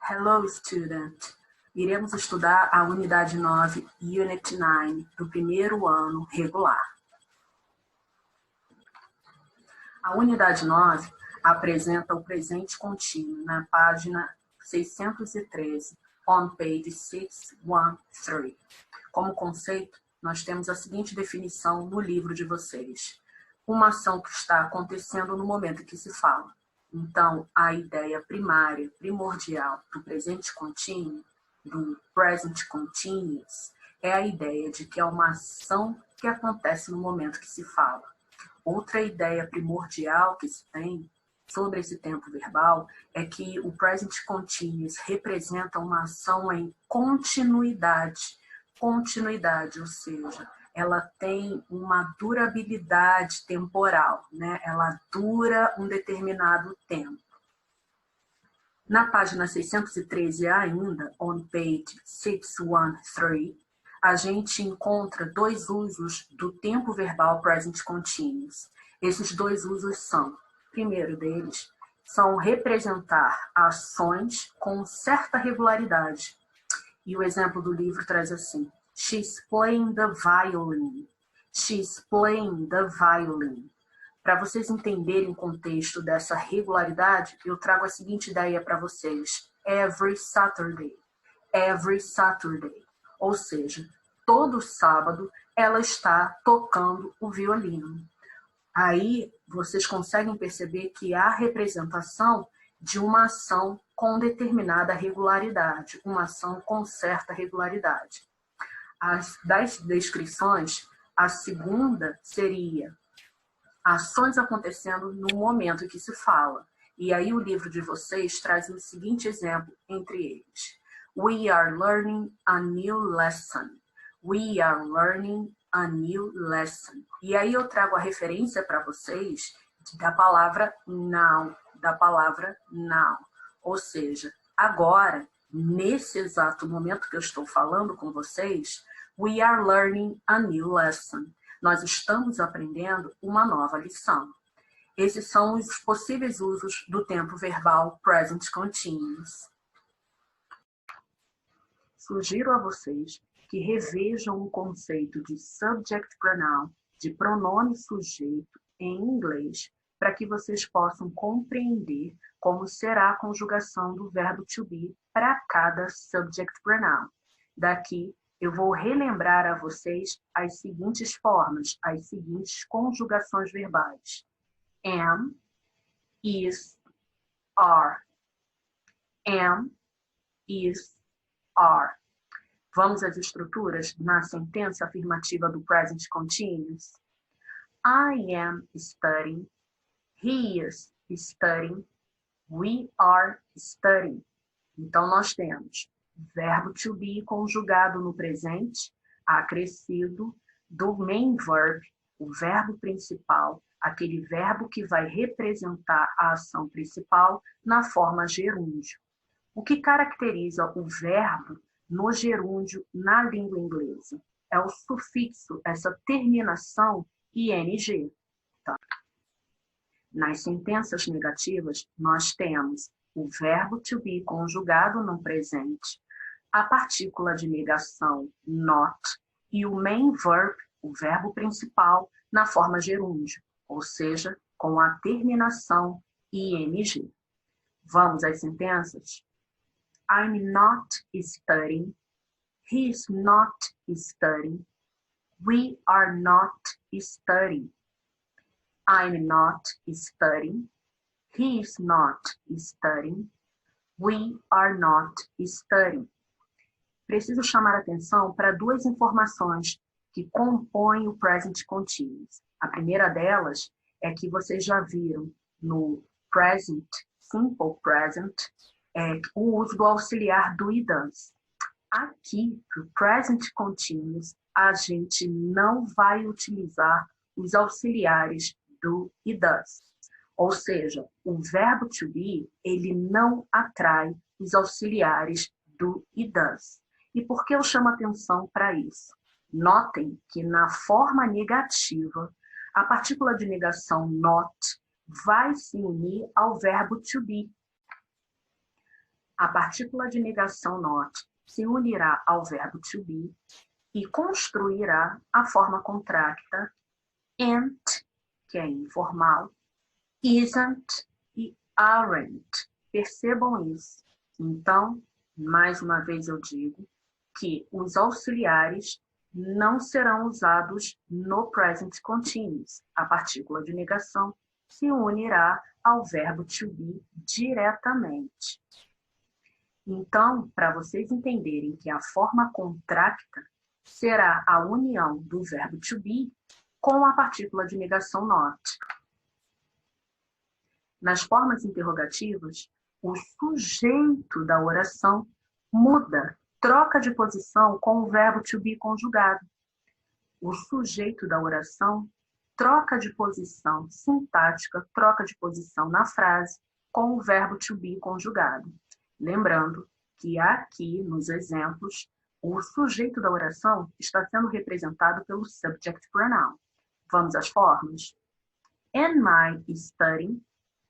Hello, student! Iremos estudar a unidade 9, Unit 9, do primeiro ano regular. A unidade 9 apresenta o presente contínuo na página 613, on page 613. Como conceito, nós temos a seguinte definição no livro de vocês. Uma ação que está acontecendo no momento em que se fala. Então, a ideia primária, primordial do presente contínuo, do present continuous, é a ideia de que é uma ação que acontece no momento que se fala. Outra ideia primordial que se tem sobre esse tempo verbal é que o present continuous representa uma ação em continuidade. Continuidade, ou seja, ela tem uma durabilidade temporal, né? Ela dura um determinado tempo. Na página 613 ainda, on page 613, a gente encontra dois usos do tempo verbal present continuous. Esses dois usos são, o primeiro deles, são representar ações com certa regularidade. E o exemplo do livro traz assim: She's playing the violin. She's playing the violin. Para vocês entenderem o contexto dessa regularidade, eu trago a seguinte ideia para vocês. Every Saturday. Every Saturday. Ou seja, todo sábado ela está tocando o violino. Aí vocês conseguem perceber que há representação de uma ação com determinada regularidade, uma ação com certa regularidade. Das descrições, a segunda seria ações acontecendo no momento em que se fala. E aí o livro de vocês traz o seguinte exemplo entre eles. We are learning a new lesson. We are learning a new lesson. E aí eu trago a referência para vocês da palavra now, Ou seja, agora, nesse exato momento que eu estou falando com vocês, we are learning a new lesson. Nós estamos aprendendo uma nova lição. Esses são os possíveis usos do tempo verbal present continuous. Sugiro a vocês que revejam o conceito de subject pronoun, de pronome sujeito em inglês, para que vocês possam compreender como será a conjugação do verbo to be para cada subject pronoun. Daqui, eu vou relembrar a vocês as seguintes formas, as seguintes conjugações verbais. Am, is, are. Am, is, are. Vamos às estruturas na sentença afirmativa do present continuous. I am studying. He is studying. We are studying. Então, nós temos verbo to be conjugado no presente, acrescido do main verb, o verbo principal, aquele verbo que vai representar a ação principal na forma gerúndio. O que caracteriza o verbo no gerúndio na língua inglesa é o sufixo, essa terminação ing. Tá? Nas sentenças negativas, nós temos o verbo to be conjugado no presente, a partícula de negação not e o main verb, o verbo principal, na forma gerúndio, ou seja, com a terminação ing. Vamos às sentenças? I'm not studying. He's not studying. We are not studying. I'm not studying. He is not studying. We are not studying. Preciso chamar a atenção para duas informações que compõem o present continuous. A primeira delas é que vocês já viram no present, simple present, o uso do auxiliar do e does. Aqui, no present continuous, a gente não vai utilizar os auxiliares do e does. Ou seja, o verbo to be, ele não atrai os auxiliares do e does. E por que eu chamo atenção para isso? Notem que na forma negativa, a partícula de negação not vai se unir ao verbo to be. a partícula de negação not se unirá ao verbo to be e construirá a forma contracta ain't, que é informal, isn't e aren't. Percebam isso. Então, mais uma vez eu digo que os auxiliares não serão usados no present continuous. A partícula de negação se unirá ao verbo to be diretamente. Então, para vocês entenderem que a forma contracta será a união do verbo to be com a partícula de negação not. Nas formas interrogativas, o sujeito da oração muda, troca de posição com o verbo to be conjugado. O sujeito da oração troca de posição sintática, troca de posição na frase com o verbo to be conjugado. Lembrando que aqui, nos exemplos, o sujeito da oração está sendo representado pelo subject pronoun. Vamos às formas? Am I studying?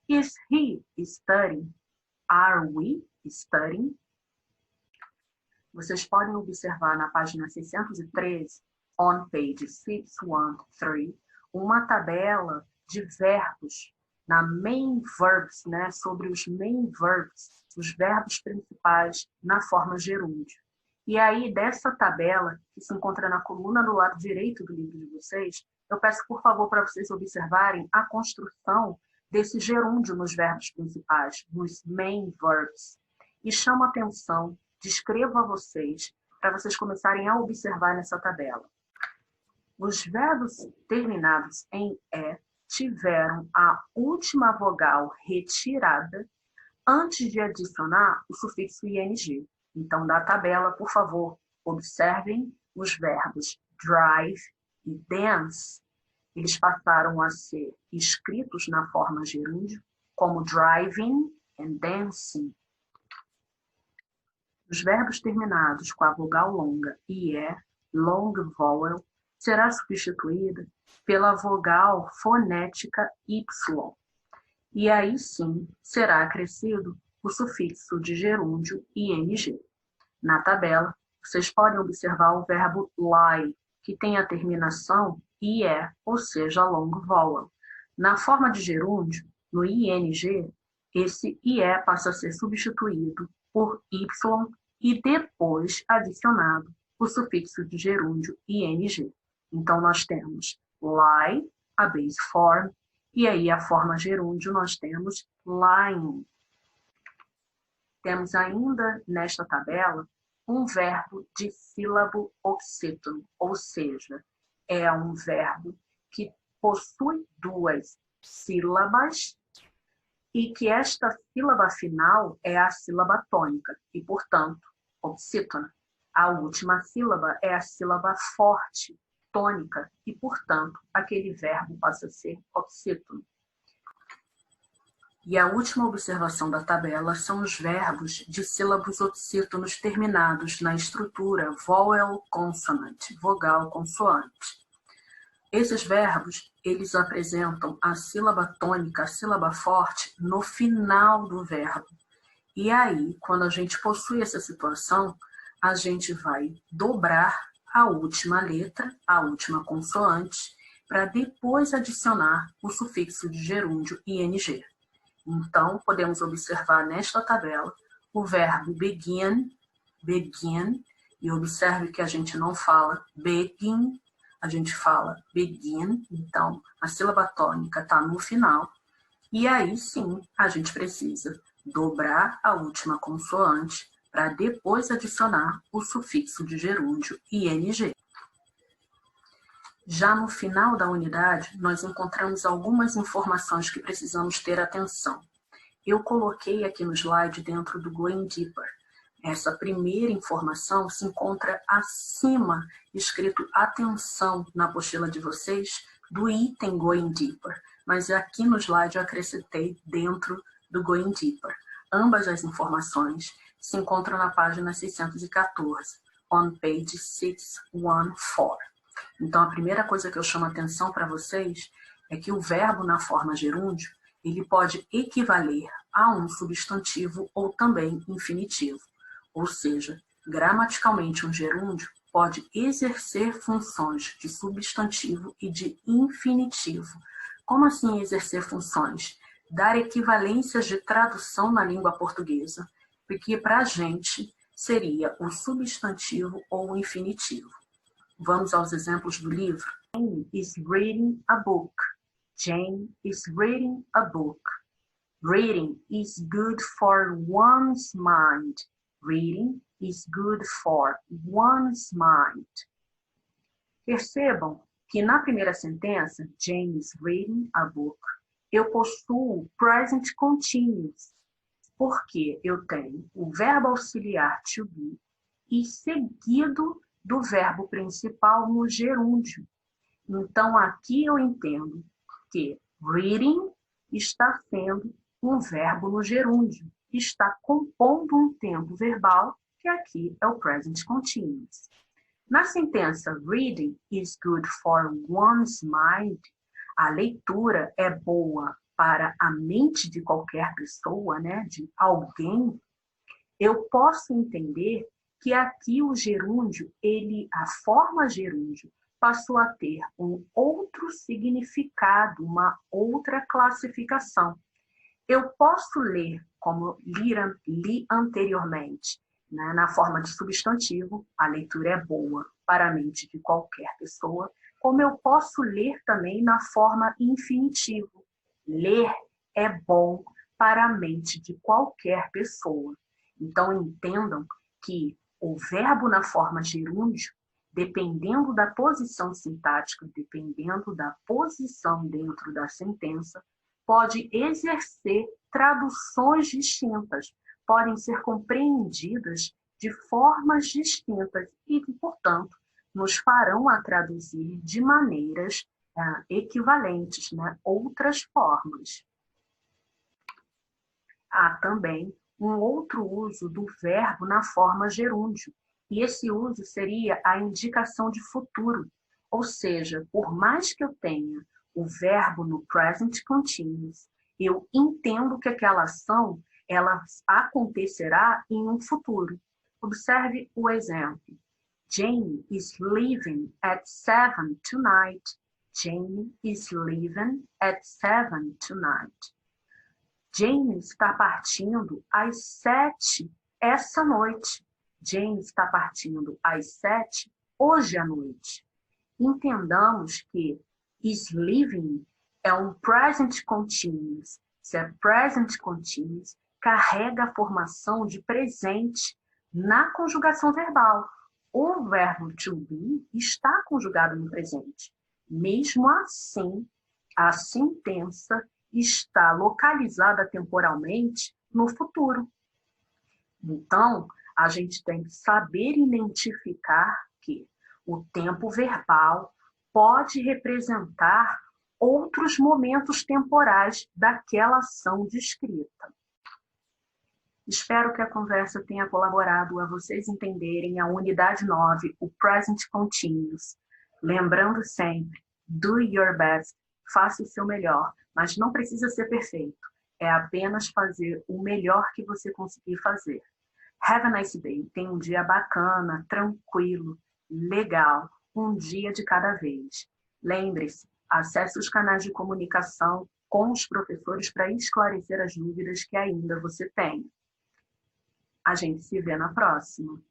Is he studying? Are we studying? Vocês podem observar na página 613, on page 613, uma tabela de verbos na main verbs, né, sobre os main verbs, os verbos principais na forma gerúndio. E aí, dessa tabela, que se encontra na coluna do lado direito do livro de vocês, eu peço, por favor, para vocês observarem a construção desse gerúndio nos verbos principais, nos main verbs. E chamo a atenção, descrevo a vocês, para vocês começarem a observar nessa tabela. Os verbos terminados em E tiveram a última vogal retirada antes de adicionar o sufixo ing. Então, da tabela, por favor, observem os verbos drive e dance. Eles passaram a ser escritos na forma gerúndio como driving and dancing. Os verbos terminados com a vogal longa IE, long vowel, será substituída pela vogal fonética Y. E aí sim será acrescido o sufixo de gerúndio ing. Na tabela, vocês podem observar o verbo lie, que tem a terminação IE, ou seja, long vowel. Na forma de gerúndio, no ing, esse IE passa a ser substituído por Y e depois adicionado o sufixo de gerúndio ing. Então, nós temos lie, a base form, e aí a forma gerúndio nós temos lying. Temos ainda nesta tabela um verbo de sílabo oxítono, ou seja, é um verbo que possui duas sílabas e que esta sílaba final é a sílaba tônica e, portanto, oxítona. A última sílaba é a sílaba forte, tônica, e, portanto, aquele verbo passa a ser oxítono. E a última observação da tabela são os verbos de sílabos oxítonos terminados na estrutura vowel-consonant, vogal-consoante. Esses verbos, eles apresentam a sílaba tônica, a sílaba forte, no final do verbo. E aí, quando a gente possui essa situação, a gente vai dobrar a última letra, a última consoante, para depois adicionar o sufixo de gerúndio ing. Então, podemos observar nesta tabela o verbo begin, e observe que a gente não fala begin, a gente fala begin, então a sílaba tônica está no final, e aí sim a gente precisa dobrar a última consoante para depois adicionar o sufixo de gerúndio ing. Já no final da unidade, nós encontramos algumas informações que precisamos ter atenção. Eu coloquei aqui no slide dentro do Going Deeper. Essa primeira informação se encontra acima, escrito atenção na apostila de vocês, do item Going Deeper. Mas aqui no slide eu acrescentei dentro do Going Deeper. Ambas as informações se encontram na página 614, on page 614. Então, a primeira coisa que eu chamo a atenção para vocês é que o verbo na forma gerúndio, ele pode equivaler a um substantivo ou também infinitivo. Ou seja, gramaticalmente um gerúndio pode exercer funções de substantivo e de infinitivo. Como assim exercer funções? Dar equivalências de tradução na língua portuguesa, porque para a gente seria o substantivo ou o infinitivo. Vamos aos exemplos do livro. Jane is reading a book. Jane is reading a book. Reading is good for one's mind. Reading is good for one's mind. Percebam que na primeira sentença, Jane is reading a book, eu possuo present continuous, porque eu tenho o verbo auxiliar to be e seguido do verbo principal no gerúndio. Então, aqui eu entendo que reading está sendo um verbo no gerúndio, está compondo um tempo verbal, que aqui é o present continuous. Na sentença reading is good for one's mind, a leitura é boa para a mente de qualquer pessoa, né, de alguém, eu posso entender que aqui o gerúndio, a forma gerúndio, passou a ter um outro significado, uma outra classificação. Eu posso ler, como li anteriormente, né, na forma de substantivo, a leitura é boa para a mente de qualquer pessoa, como eu posso ler também na forma infinitivo. Ler é bom para a mente de qualquer pessoa. Então, entendam que o verbo na forma gerúndio, dependendo da posição sintática, dependendo da posição dentro da sentença, pode exercer traduções distintas, podem ser compreendidas de formas distintas e, portanto, nos farão a traduzir de maneiras equivalentes, né? Outras formas. Há também um outro uso do verbo na forma gerúndio, e esse uso seria a indicação de futuro, ou seja, por mais que eu tenha o verbo no present continuous, eu entendo que aquela ação ela acontecerá em um futuro. Observe o exemplo. Jane is leaving at 7 tonight. Jane is leaving at 7 tonight. Jane está partindo às 7 essa noite. Jane está partindo às 7 hoje à noite. Entendamos que is leaving é um present continuous. Se é present continuous, carrega a formação de presente na conjugação verbal. O verbo to be está conjugado no presente. Mesmo assim, a sentença está localizada temporalmente no futuro. Então, a gente tem que saber identificar que o tempo verbal pode representar outros momentos temporais daquela ação descrita. Espero que a conversa tenha colaborado a vocês entenderem a unidade 9, o Present Continuous. Lembrando sempre, do your best, faça o seu melhor, mas não precisa ser perfeito. É apenas fazer o melhor que você conseguir fazer. Have a nice day. Tenha um dia bacana, tranquilo, legal, um dia de cada vez. Lembre-se, acesse os canais de comunicação com os professores para esclarecer as dúvidas que ainda você tem. A gente se vê na próxima.